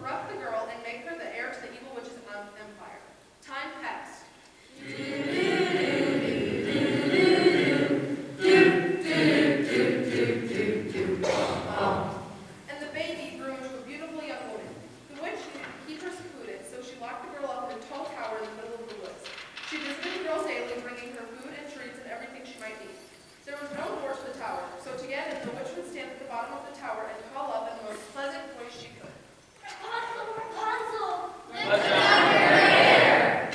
corrupt the girl and make her the heir to the evil witch's empire. Time passed. And the baby grew into a beautiful young woman. The witch needed to keep her secluded, so she locked the girl up in a tall tower in the middle of the woods. She visited the girl daily, bringing her food and treats and everything she might need. There was no door to the tower, so to get in, the witch would stand at the bottom of the tower and call up in the most pleasant voice she could. Rapunzel, Rapunzel! Let down your hair!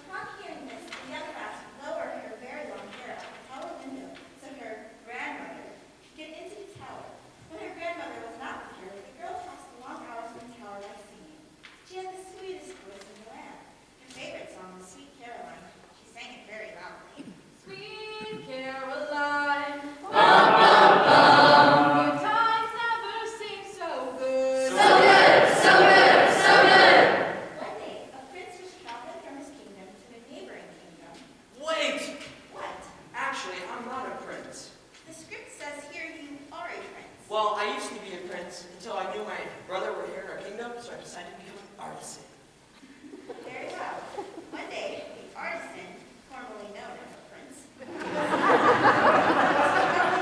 Upon hearing this, the young lass lowered her very long hair out the tower window so her grandmother could get into the tower. When her grandmother was not with her, the girl passed the long hours in the tower by singing. She had the sweetest voice in the land. Her favorite song was Sweet Caroline. She sang it very loudly. Sweet Caroline, Bum, bum, bum. your times never seem so good. So good, so good, so good. One day, a prince was traveling from his kingdom to a neighboring kingdom. Wait! What? Actually, I'm not a prince. The script says here you are a prince. Well, I used to be a prince until I knew my brother were here in our kingdom, so I decided to become an artisan. Very well. One day, the artisan, formerly known as a prince, was traveling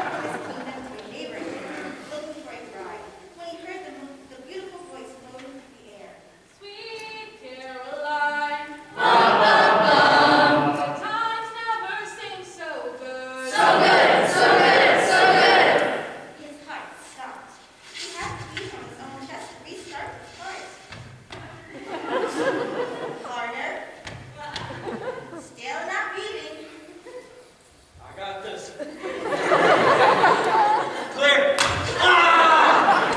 from his kingdom to a neighboring kingdom, looking for a bride, when he heard the beautiful voice floating through the air. Sweet Caroline, Bum, bum, bum. your times never seem so good. So good, so good, so good. His heart stopped. He had to beat on his own chest to restart his heart. Harder. Still not beating. I got this. Clear! Ah!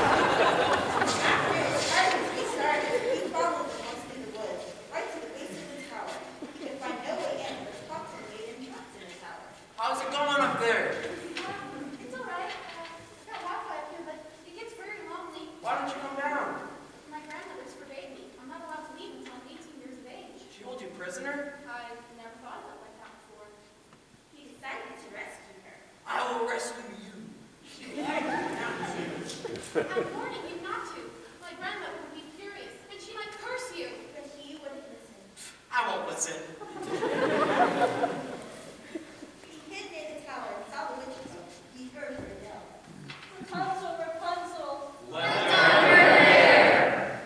After his heart was restarted, he followed the voice through the woods, right to the base of the tower. He could find no way in, but spots were made in traps in the tower. How's it going up there? It's all right. I got Wi-Fi up here, but it gets very lonely. Why don't you come down? My grandmother's forbade me. I'm not allowed to leave until I'm 18 years of age. She hold you prisoner? I've never thought of it like that before. He decided to rescue her. I will rescue you. She warned him not to. I'm warning you not to. My grandmother would be furious, and she might curse you. But he wouldn't listen. I won't listen. He hid near the tower and saw the witch's boat. He heard her yell. Rapunzel, Rapunzel! Let down your hair!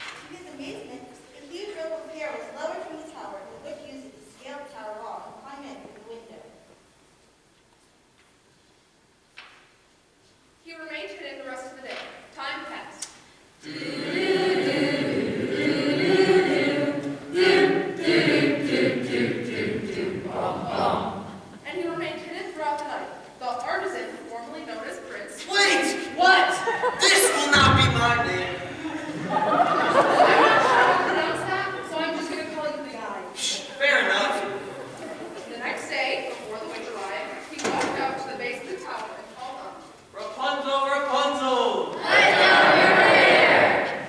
To his amazement, a huge rope of hair was lowered from the tower, and the witch used it to scale the tower wall and climb in through the window. He remained hidden the rest of the day. Time passed. And he remained hidden throughout the night. The artisan, formerly known as Prince, Wait! What? This will not be my name. I'm not sure how to pronounce that, so I'm just going to call you the guy. Fair enough. The next day, before the witch arrived, he walked out to the base of the tower and called up. Rapunzel, Rapunzel! Let down your hair!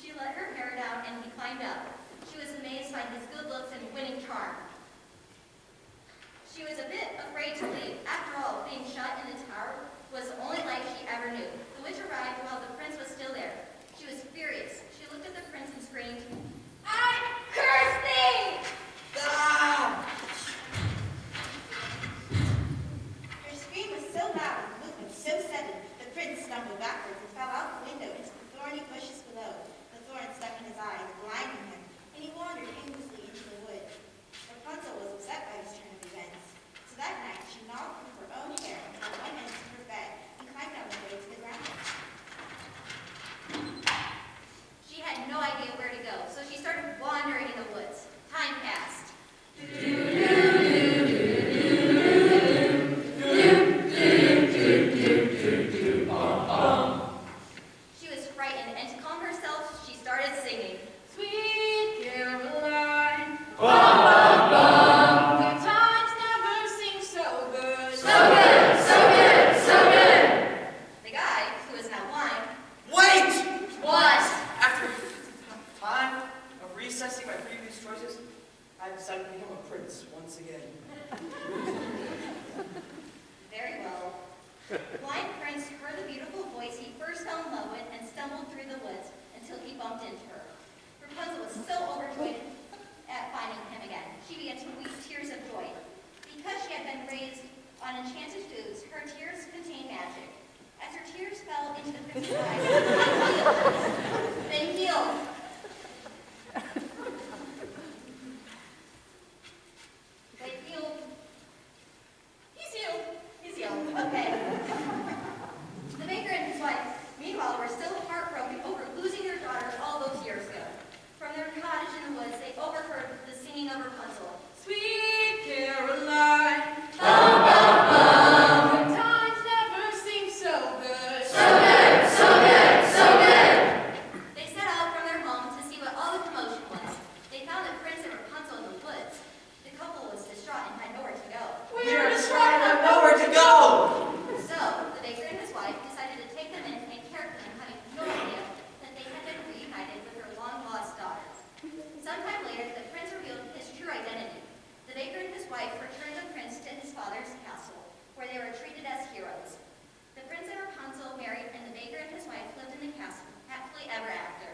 She let her hair down and he climbed up. She was amazed by his good looks and winning charm. She was a bit afraid to leave. After all, being shut in the tower was the only life she ever knew. The witch arrived while the prince was still there. She was furious. She looked at the prince and screamed, "I curse thee!" Ah! Her scream was so loud and the movement so sudden, the prince stumbled backwards and fell out the window into the thorny bushes below. The thorns stuck in his eyes, blinding him, and he wandered aimlessly into the wood. Rapunzel was upset by this turn of events. So that night, she gnawed through her own hair until one end to her bed and climbed down the way to the ground. She had no idea where to go, so reassessing my previous choices, I decided to become a prince once again. Very well. The blind prince heard the beautiful voice he first fell in love with and stumbled through the woods until he bumped into her. Rapunzel was so overjoyed at finding him again, she began to weep tears of joy. Because she had been raised on enchanted foods, her tears contained magic. As her tears fell into the prince's eyes, they healed. They healed. He's healed. He's healed. Okay. The baker and his wife, meanwhile, were still heartbroken over losing their daughter all those years ago. From their cottage in the woods, they overheard the singing of Rapunzel. Sweet Caroline. Bum, bum, bum. Good times never seem so good. So good, so good, so good. They set out from their home to see what all the commotion was. They found the prince and Rapunzel in the woods. The couple was distraught and had nowhere to go. We're distraught and have nowhere to go. So, the baker and his wife decided to take them in and care for them, having no idea that they had been reunited with their long-lost daughter. Sometime later, the prince revealed his true identity. The baker and his wife returned the prince to his father's castle, where they were treated as heroes. The prince and Rapunzel married, and the baker and his wife lived in the castle, happily ever after.